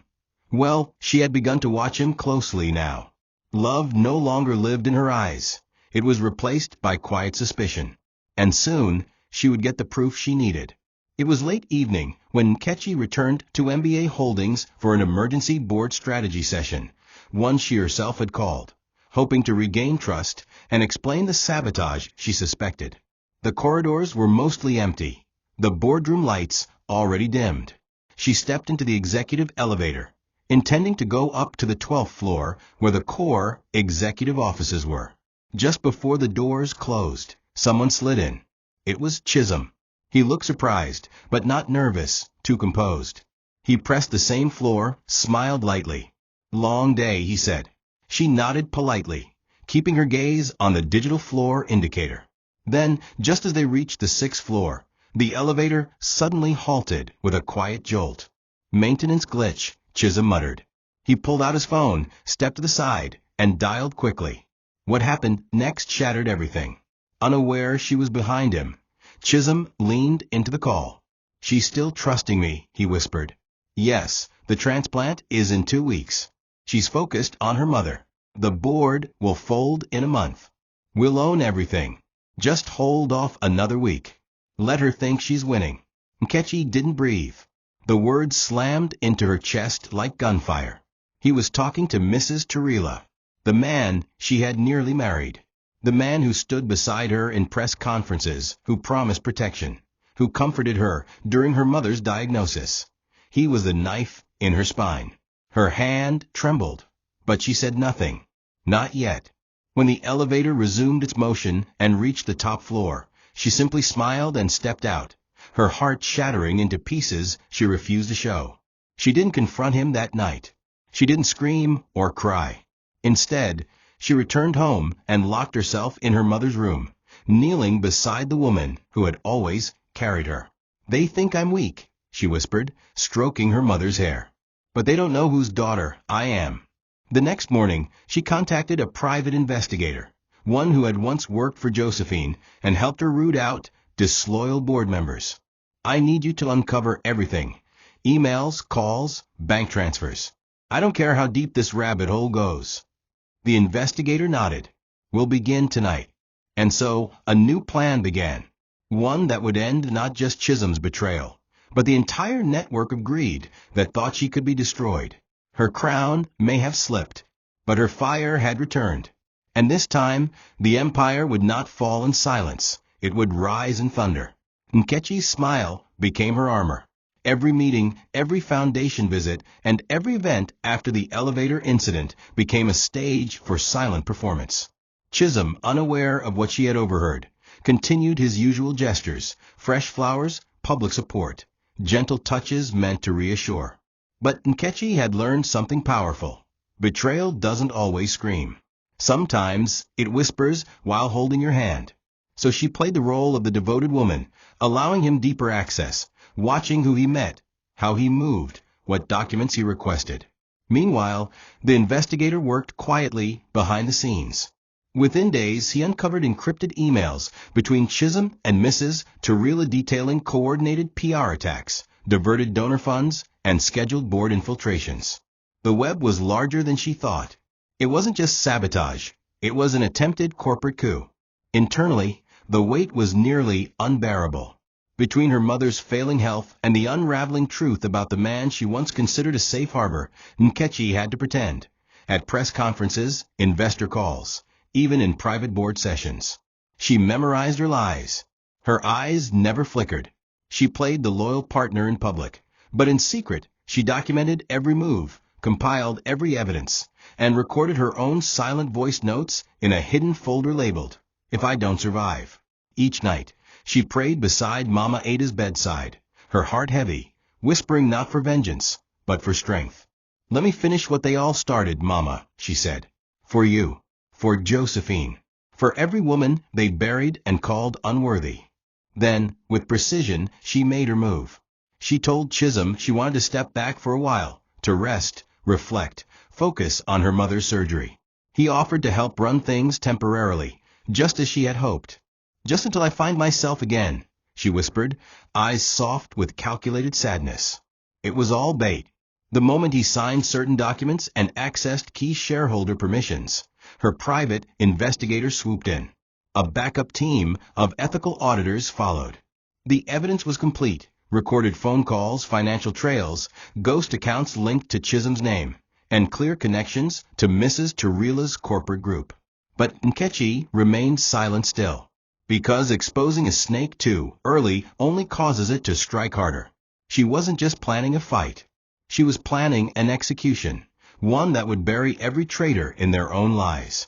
well, she had begun to watch him closely now. Love no longer lived in her eyes. It was replaced by quiet suspicion. And soon, she would get the proof she needed. It was late evening when Nkechi returned to MBA Holdings for an emergency board strategy session, one she herself had called, hoping to regain trust and explain the sabotage she suspected. The corridors were mostly empty, the boardroom lights already dimmed. She stepped into the executive elevator, intending to go up to the 12th floor where the core executive offices were. Just before the doors closed, someone slid in. It was Chisholm. He looked surprised, but not nervous, too composed. He pressed the same floor, smiled lightly. "Long day," he said. She nodded politely, keeping her gaze on the digital floor indicator. Then, just as they reached the 6th floor, the elevator suddenly halted with a quiet jolt. "Maintenance glitch," Chisholm muttered. He pulled out his phone, stepped to the side, and dialed quickly. What happened next shattered everything. Unaware she was behind him, Chisholm leaned into the call. "She's still trusting me," he whispered. "Yes, the transplant is in 2 weeks. She's focused on her mother. The board will fold in a month. We'll own everything. Just hold off another week. Let her think she's winning." Nkechi didn't breathe. The words slammed into her chest like gunfire. He was talking to Mrs. Tarila, the man she had nearly married, the man who stood beside her in press conferences, who promised protection, who comforted her during her mother's diagnosis. He was the knife in her spine. Her hand trembled, but she said nothing. Not yet. When the elevator resumed its motion and reached the top floor, she simply smiled and stepped out, her heart shattering into pieces she refused to show. She didn't confront him that night. She didn't scream or cry. Instead, she returned home and locked herself in her mother's room, kneeling beside the woman who had always carried her. "They think I'm weak," she whispered, stroking her mother's hair. "But they don't know whose daughter I am." The next morning, she contacted a private investigator, one who had once worked for Josephine and helped her root out disloyal board members. "I need you to uncover everything. Emails, calls, bank transfers. I don't care how deep this rabbit hole goes." The investigator nodded. "We'll begin tonight." And so a new plan began, one that would end not just Chisholm's betrayal, but the entire network of greed that thought she could be destroyed. Her crown may have slipped, but her fire had returned. And this time, the empire would not fall in silence. It would rise in thunder. Nkechi's smile became her armor. Every meeting, every foundation visit, and every event after the elevator incident became a stage for silent performance. Chisholm, unaware of what she had overheard, continued his usual gestures, fresh flowers, public support, gentle touches meant to reassure. But Nkechi had learned something powerful. Betrayal doesn't always scream. Sometimes it whispers while holding your hand. So she played the role of the devoted woman, allowing him deeper access, watching who he met, how he moved, what documents he requested. Meanwhile, the investigator worked quietly behind the scenes. Within days, he uncovered encrypted emails between Chisholm and Mrs. Tarila detailing coordinated PR attacks, diverted donor funds, and scheduled board infiltrations. The web was larger than she thought. It wasn't just sabotage. It was an attempted corporate coup. Internally, the weight was nearly unbearable. Between her mother's failing health and the unraveling truth about the man she once considered a safe harbor, Nkechi had to pretend. At press conferences, investor calls, even in private board sessions. She memorized her lies. Her eyes never flickered. She played the loyal partner in public, but in secret, she documented every move, compiled every evidence, and recorded her own silent voice notes in a hidden folder labeled, "If I Don't Survive." Each night, she prayed beside Mama Ada's bedside, her heart heavy, whispering not for vengeance, but for strength. "Let me finish what they all started, Mama," she said. "For you. For Josephine. For every woman they buried and called unworthy." Then, with precision, she made her move. She told Chisholm she wanted to step back for a while, to rest, reflect, focus on her mother's surgery. He offered to help run things temporarily, just as she had hoped. "Just until I find myself again," she whispered, eyes soft with calculated sadness. It was all bait. The moment he signed certain documents and accessed key shareholder permissions, her private investigator swooped in. A backup team of ethical auditors followed. The evidence was complete: recorded phone calls, financial trails, ghost accounts linked to Chisholm's name, and clear connections to Mrs. Turila's corporate group. But Nkechi remained silent still, because exposing a snake too early only causes it to strike harder. She wasn't just planning a fight. She was planning an execution, one that would bury every traitor in their own lies.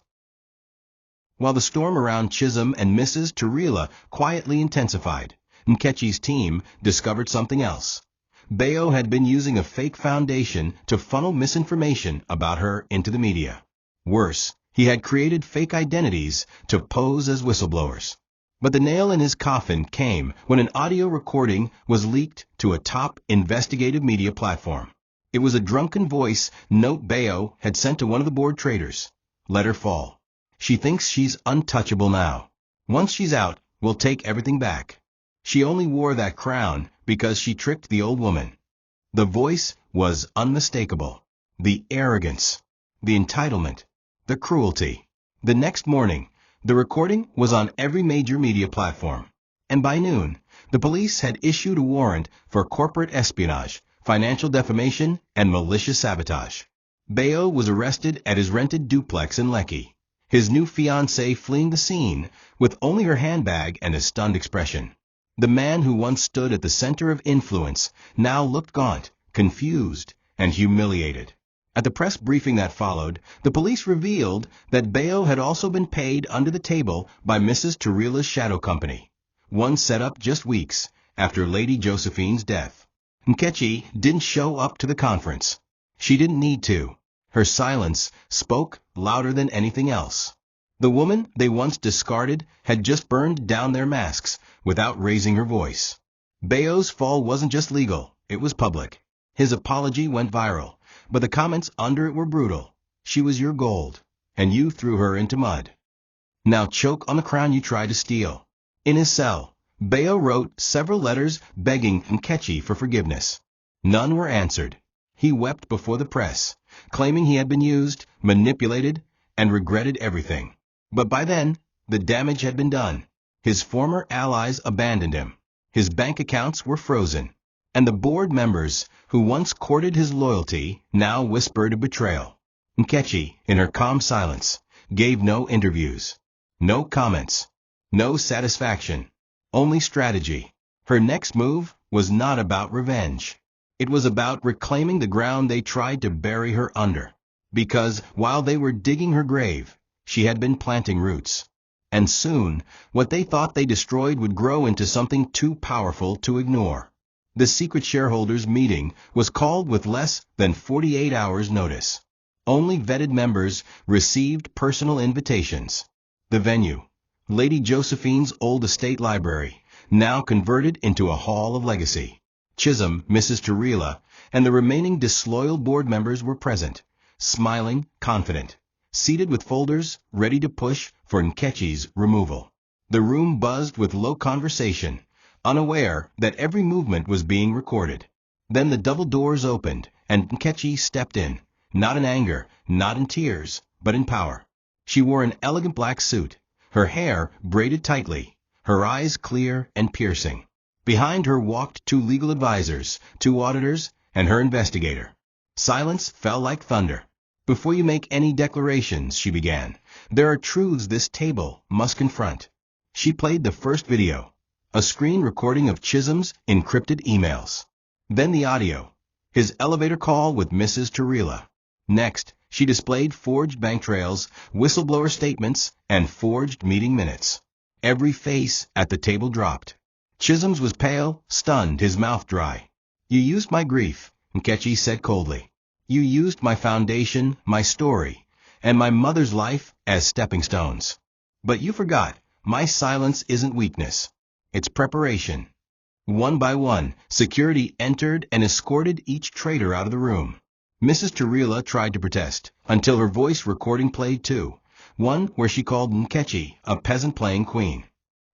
While the storm around Chisholm and Mrs. Turila quietly intensified, Nkechi's team discovered something else. Bayo had been using a fake foundation to funnel misinformation about her into the media. Worse, he had created fake identities to pose as whistleblowers. But the nail in his coffin came when an audio recording was leaked to a top investigative media platform. It was a drunken voice note Bayo had sent to one of the board traders. "Let her fall. She thinks she's untouchable now. Once she's out, we'll take everything back. She only wore that crown because she tricked the old woman." The voice was unmistakable. The arrogance, the entitlement, the cruelty. The next morning, the recording was on every major media platform. And by noon, the police had issued a warrant for corporate espionage, financial defamation, and malicious sabotage. Bayo was arrested at his rented duplex in Lekki, his new fiancée fleeing the scene with only her handbag and a stunned expression. The man who once stood at the center of influence now looked gaunt, confused, and humiliated. At the press briefing that followed, the police revealed that Bayo had also been paid under the table by Mrs. Turila's shadow company, one set up just weeks after Lady Josephine's death. Nkechi didn't show up to the conference. She didn't need to. Her silence spoke louder than anything else. The woman they once discarded had just burned down their masks without raising her voice. Bayo's fall wasn't just legal, it was public. His apology went viral, but the comments under it were brutal. "She was your gold, and you threw her into mud. Now choke on the crown you tried to steal." In his cell, Bayo wrote several letters begging Nkechi for forgiveness. None were answered. He wept before the press, claiming he had been used, manipulated, and regretted everything. But by then, the damage had been done. His former allies abandoned him. His bank accounts were frozen. And the board members who once courted his loyalty now whispered a betrayal. Nkechi, in her calm silence, gave no interviews, no comments, no satisfaction, only strategy. Her next move was not about revenge. It was about reclaiming the ground they tried to bury her under. Because while they were digging her grave, she had been planting roots. And soon, what they thought they destroyed would grow into something too powerful to ignore. The secret shareholders' meeting was called with less than 48 hours' notice. Only vetted members received personal invitations. The venue, Lady Josephine's old estate library, now converted into a hall of legacy. Chisholm, Mrs. Turila, and the remaining disloyal board members were present, smiling, confident, seated with folders ready to push for Nkechi's removal. The room buzzed with low conversation, unaware that every movement was being recorded. Then the double doors opened, and Nkechi stepped in, not in anger, not in tears, but in power. She wore an elegant black suit, her hair braided tightly, her eyes clear and piercing. Behind her walked 2 legal advisors, 2 auditors, and her investigator. Silence fell like thunder. "Before you make any declarations," she began, "there are truths this table must confront." She played the first video, a screen recording of Chisholm's encrypted emails. Then the audio, his elevator call with Mrs. Tarila. Next, she displayed forged bank trails, whistleblower statements, and forged meeting minutes. Every face at the table dropped. Chisholm's was pale, stunned, his mouth dry. "You used my grief," Nkechi said coldly. "You used my foundation, my story, and my mother's life as stepping stones. But you forgot, my silence isn't weakness. It's preparation." One by one, security entered and escorted each traitor out of the room. Mrs. Tarila tried to protest, until her voice recording played too, one where she called Nkechi a peasant playing queen.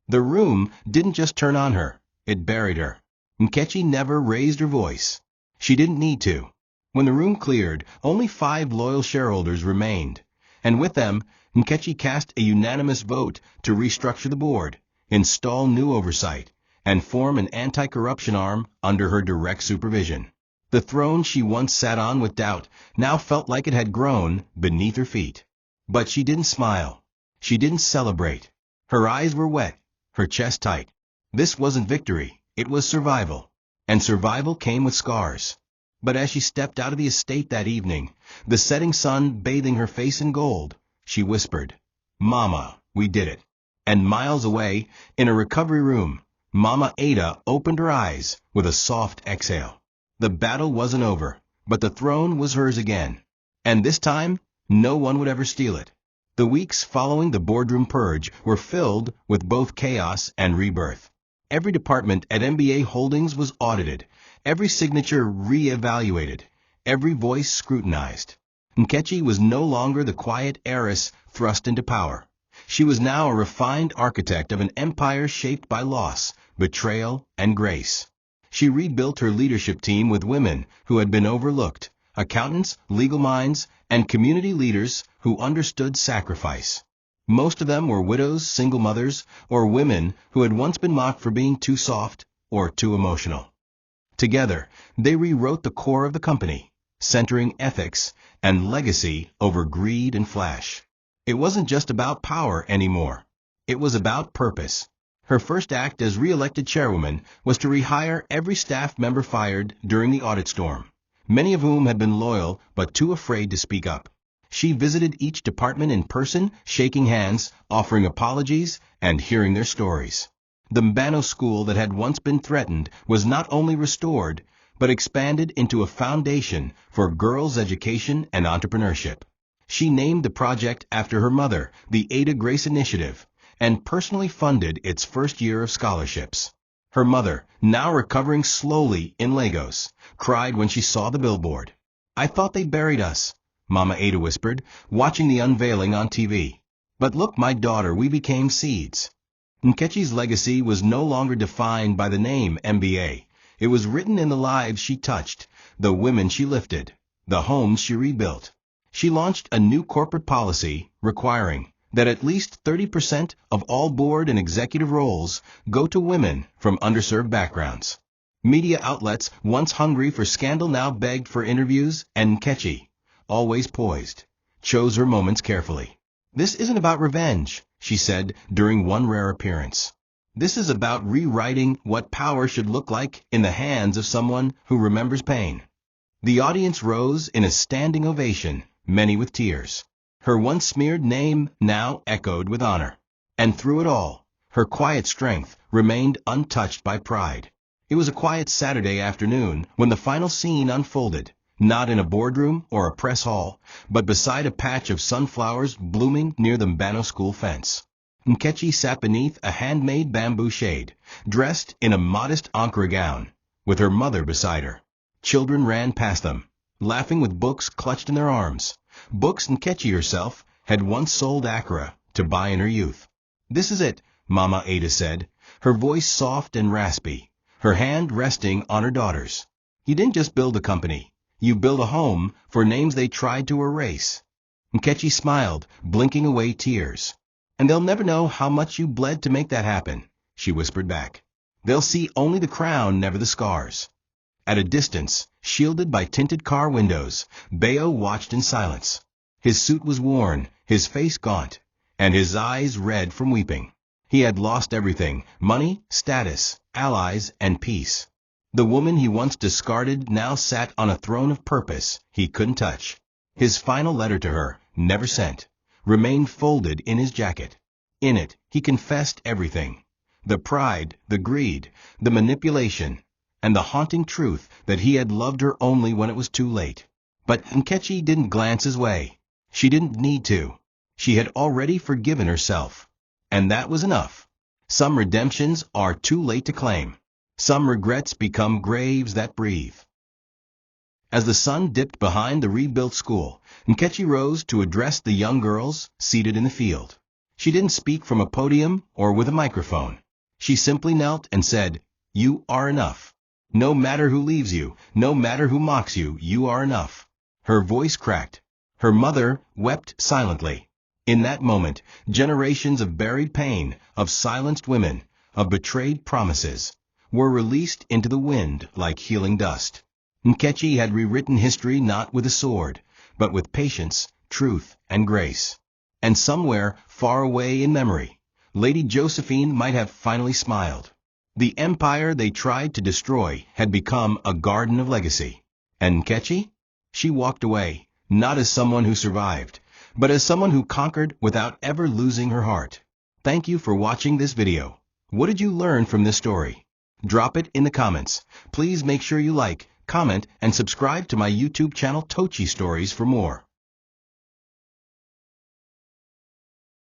The room didn't just turn on her, it buried her. Nkechi never raised her voice. She didn't need to. When the room cleared, only 5 loyal shareholders remained, and with them, Nkechi cast a unanimous vote to restructure the board, install new oversight, and form an anti-corruption arm under her direct supervision. The throne she once sat on with doubt now felt like it had grown beneath her feet. But she didn't smile. She didn't celebrate. Her eyes were wet, her chest tight. This wasn't victory, it was survival. And survival came with scars. But as she stepped out of the estate that evening, the setting sun bathing her face in gold, she whispered, "Mama, we did it." And miles away, in a recovery room, Mama Ada opened her eyes with a soft exhale. The battle wasn't over, but the throne was hers again. And this time, no one would ever steal it. The weeks following the boardroom purge were filled with both chaos and rebirth. Every department at MBA Holdings was audited, every signature re-evaluated, every voice scrutinized. Nkechi was no longer the quiet heiress thrust into power. She was now a refined architect of an empire shaped by loss, betrayal, and grace. She rebuilt her leadership team with women who had been overlooked, accountants, legal minds, and community leaders who understood sacrifice. Most of them were widows, single mothers, or women who had once been mocked for being too soft or too emotional. Together, they rewrote the core of the company, centering ethics and legacy over greed and flash. It wasn't just about power anymore. It was about purpose. Her first act as re-elected chairwoman was to rehire every staff member fired during the audit storm, many of whom had been loyal but too afraid to speak up. She visited each department in person, shaking hands, offering apologies, and hearing their stories. The Mbano school that had once been threatened was not only restored, but expanded into a foundation for girls' education and entrepreneurship. She named the project after her mother, the Ada Grace Initiative, and personally funded its first year of scholarships. Her mother, now recovering slowly in Lagos, cried when she saw the billboard. "I thought they buried us," Mama Ada whispered, watching the unveiling on TV. "But look, my daughter, we became seeds." Nkechi's legacy was no longer defined by the name MBA. It was written in the lives she touched, the women she lifted, the homes she rebuilt. She launched a new corporate policy requiring that at least 30% of all board and executive roles go to women from underserved backgrounds. Media outlets, once hungry for scandal, now begged for interviews, and Nkechi, always poised, chose her moments carefully. "This isn't about revenge," she said during one rare appearance. "This is about rewriting what power should look like in the hands of someone who remembers pain." The audience rose in a standing ovation, many with tears. Her once smeared name now echoed with honor. And through it all, her quiet strength remained untouched by pride. It was a quiet Saturday afternoon when the final scene unfolded, not in a boardroom or a press hall, but beside a patch of sunflowers blooming near the Mbano school fence. Nkechi sat beneath a handmade bamboo shade, dressed in a modest Ankara gown, with her mother beside her. Children ran past them, laughing with books clutched in their arms. Books Nkechi herself had once sold Accra to buy in her youth. "This is it," Mama Ada said, her voice soft and raspy, her hand resting on her daughter's. "You didn't just build a company. You built a home for names they tried to erase." Nkechi smiled, blinking away tears. "And they'll never know how much you bled to make that happen," she whispered back. "They'll see only the crown, never the scars." At a distance, shielded by tinted car windows, Bayo watched in silence. His suit was worn, his face gaunt, and his eyes red from weeping. He had lost everything: money, status, allies, and peace. The woman he once discarded now sat on a throne of purpose he couldn't touch. His final letter to her, never sent, remained folded in his jacket. In it, he confessed everything: the pride, the greed, the manipulation, and the haunting truth that he had loved her only when it was too late. But Nkechi didn't glance his way. She didn't need to. She had already forgiven herself. And that was enough. Some redemptions are too late to claim. Some regrets become graves that breathe. As the sun dipped behind the rebuilt school, Nkechi rose to address the young girls seated in the field. She didn't speak from a podium or with a microphone. She simply knelt and said, "You are enough. No matter who leaves you, no matter who mocks you, you are enough." Her voice cracked. Her mother wept silently. In that moment, generations of buried pain, of silenced women, of betrayed promises, were released into the wind like healing dust. Nkechi had rewritten history not with a sword, but with patience, truth, and grace. And somewhere, far away in memory, Lady Josephine might have finally smiled. The empire they tried to destroy had become a garden of legacy. And Nkechi? She walked away, not as someone who survived, but as someone who conquered without ever losing her heart. Thank you for watching this video. What did you learn from this story? Drop it in the comments. Please make sure you like, comment, and subscribe to my YouTube channel Nkechi Stories for more.